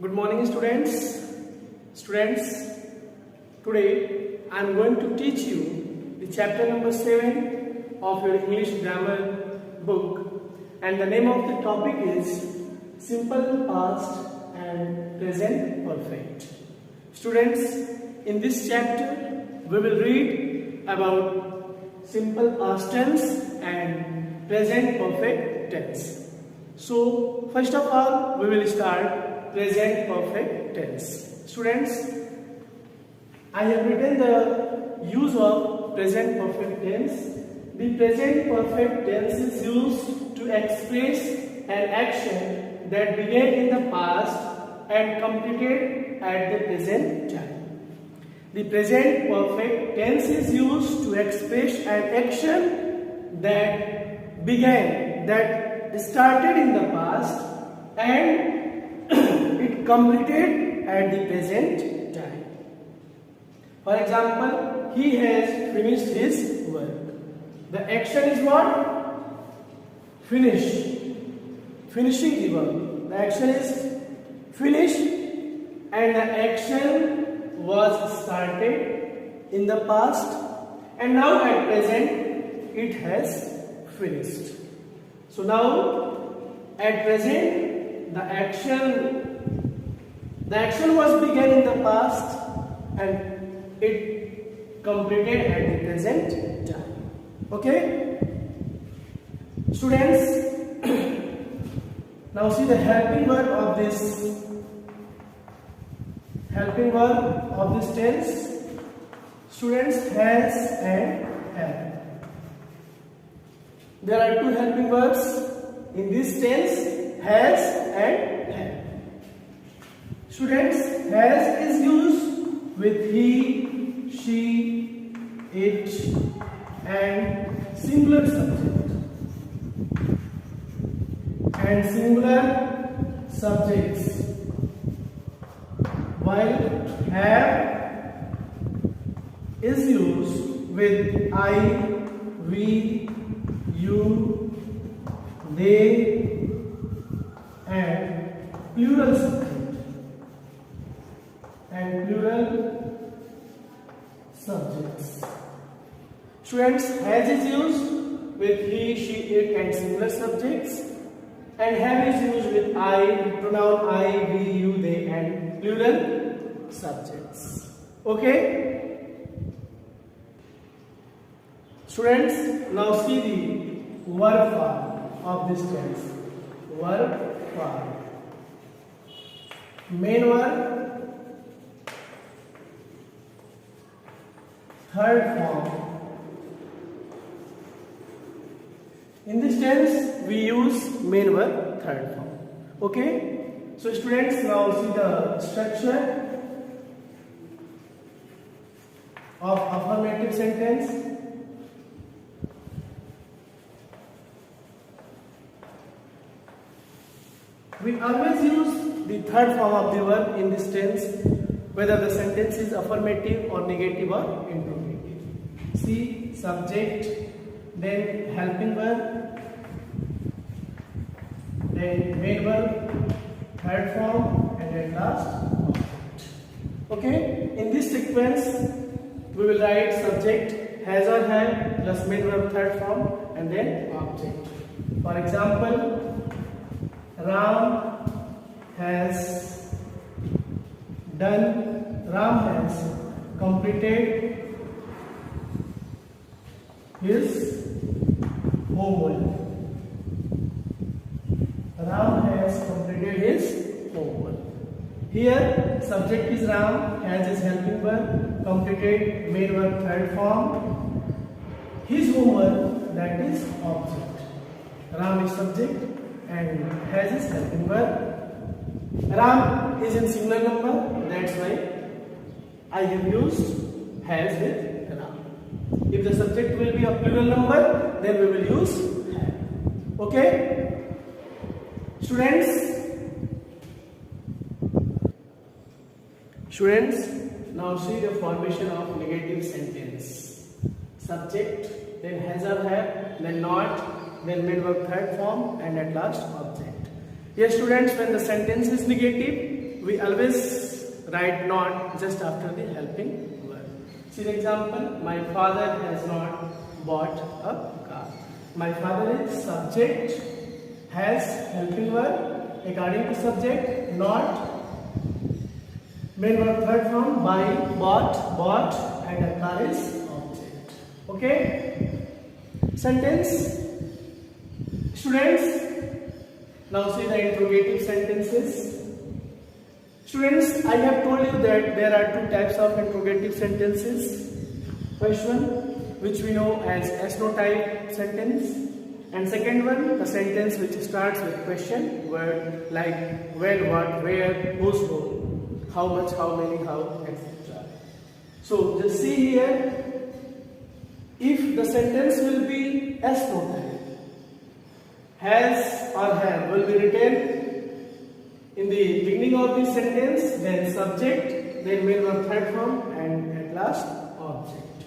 Good morning students. Today I am going to teach you the chapter number 7 of your English grammar book, and the name of the topic is simple past and present perfect. Students, in this chapter we will read about simple past tense and present perfect tense. So first of all we will start present perfect tense. Students, I have written the use of present perfect tense. The present perfect tense is used to express an action that began in the past and completed at the present time. The present perfect tense is used to express an action that began, that started in the past and it completed at the present time. For example, he has finished his work. The action is what? Finish. Finishing the work. The action is finish, and the action was started in the past and now at present it has finished. So now at present the action was began in the past and it completed at the present time. Okay? Students, now see the helping verb of this tense. Students, has and have. There are two helping verbs in this tense, has and have. Students, has is used with he, she, it and singular subject and singular subjects, while have is used with I, we, you, they and plural subject and plural subjects. Students, has is used with he, she, it and singular subjects, and have is used with I, with pronoun I, we, you, they and plural subjects. Okay? Students, now see the verb form of this tense. Verb form. Main verb, third form. In this tense we use main verb third form. Okay? So students, now see the structure of affirmative sentence. We always use the third form of the verb in this tense, whether the sentence is affirmative or negative or interrogative. See, subject, then helping verb, then main verb, third form, and then last object. Okay? In this sequence, we will write subject, has or have, plus main verb, third form, and then object. For example, Ram has completed his homework. Ram has completed his homework. Here, subject is Ram, has is helping verb, completed main verb third form. His homework, that is object. Ram is subject and has is helping verb. Ram is in singular number, that's why I have used has with Ram. If the subject will be a plural number, then we will use have. Okay? Students, now see the formation of negative sentence. Subject, then has or have, then not, then main verb third form, and at last object. Yes students, when the sentence is negative, we always write not just after the helping verb. See the example, my father has not bought a car. My father is subject, has helping verb, according to subject, not, main verb third form, buy, bought, and a car is object. Okay? Sentence. Students, now see the interrogative sentences. Students, I have told you that there are two types of interrogative sentences. First one, which we know as S-no type sentence, and second one, the sentence which starts with question, word like when, what, where, whose, whom, how much, how many, how, etc. So just see here, if the sentence will be S-no type, has or have will be written in the beginning of the sentence, then subject, then main verb third form, and at last object.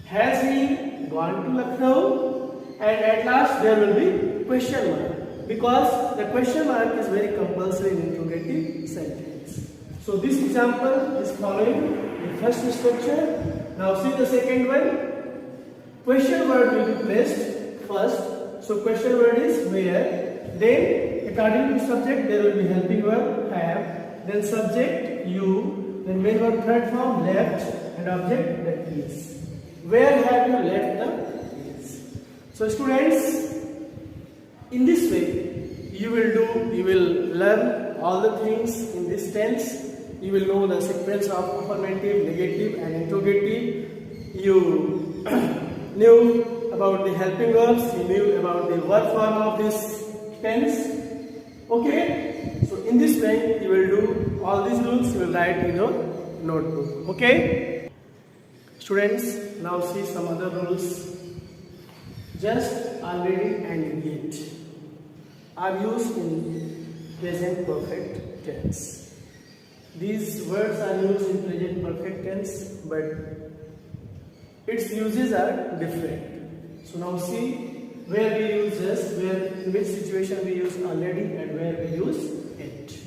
Has he gone to Lucknow? And at last there will be question mark, because the question mark is very compulsory in interrogative sentence. So this example is following the first structure. Now see the second one. Question word will be placed first. So question word is where, then according to subject there will be helping verb have, then subject you, then main verb third form left, and object the is. Where have you left the is? So students, in this way you will learn all the things in this tense. You will know the sequence of affirmative, negative, and interrogative. You knew about the helping verbs, you knew about the verb form of this tense. Okay? So in this way you will do all these rules, you will write in your notebook. Okay? Students, now see some other rules. Just, already, and yet are used in present perfect tense. These words are used in present perfect tense, but its uses are different. So now see where we use just, where in which situation we use already, and where we use it.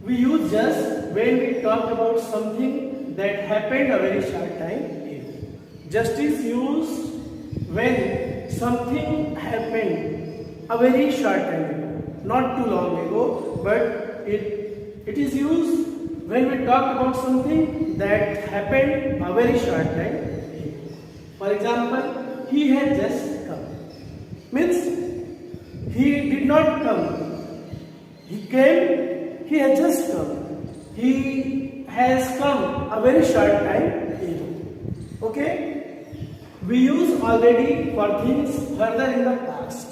We use just when we talk about something that happened a very short time ago. Just is used when something happened a very short time ago, not too long ago, but it is used when we talk about something that happened a very short time ago. For example, he had just come. Means he did not come. He came, he had just come. He has come a very short time ago. Okay? We use already for things further in the past.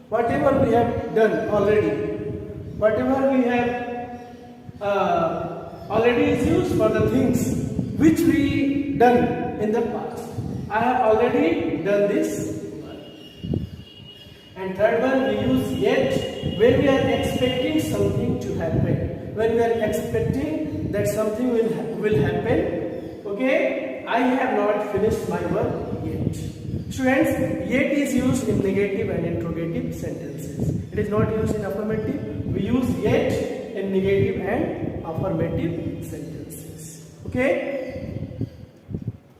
Whatever we have done already, whatever we have already is used for the things which we done in the past. I have already done this. And third one, we use yet when we are expecting something to happen. When we are expecting that something will happen. Okay? I have not finished my work yet. Students, yet is used in negative and interrogative sentences. It is not used in affirmative. We use yet in negative and affirmative sentences. Okay?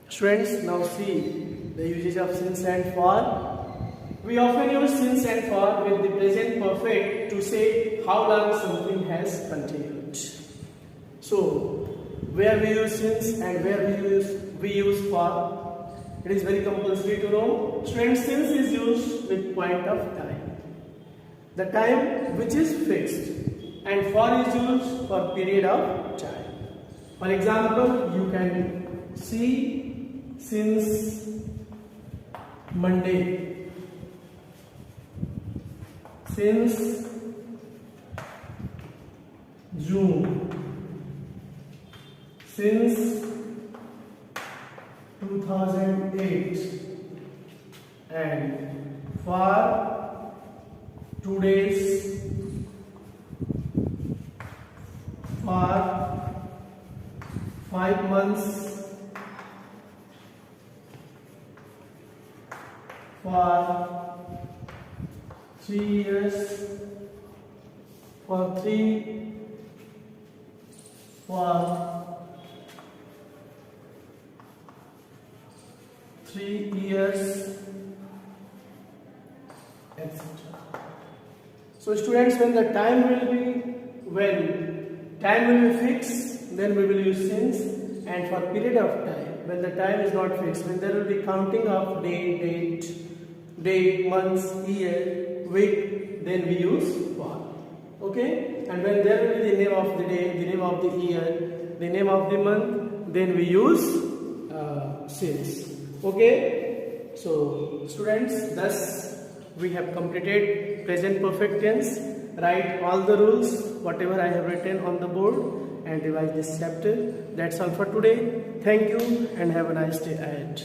Students, now see the usage of since and for. We often use since and for with the present perfect to say how long something has continued. So, where we use since and where we use for, it is very compulsory to know. Students, since is used with point of time, the time which is fixed, and for is used for period of time. For example, you can see since Monday, since June, since 2008, and for 2 days, for 5 months, for 3 years, for 3 for 3 years, etc. So students, when time will be fixed, then we will use since, and for period of time, when the time is not fixed, when there will be counting of day, months, year, week, then we use for. Okay? And when there will be the name of the day, the name of the year, the name of the month, then we use since. Okay? So students, thus we have completed present perfect tense. Write all the rules, whatever I have written on the board, and revise this chapter. That's all for today. Thank you and have a nice day ahead.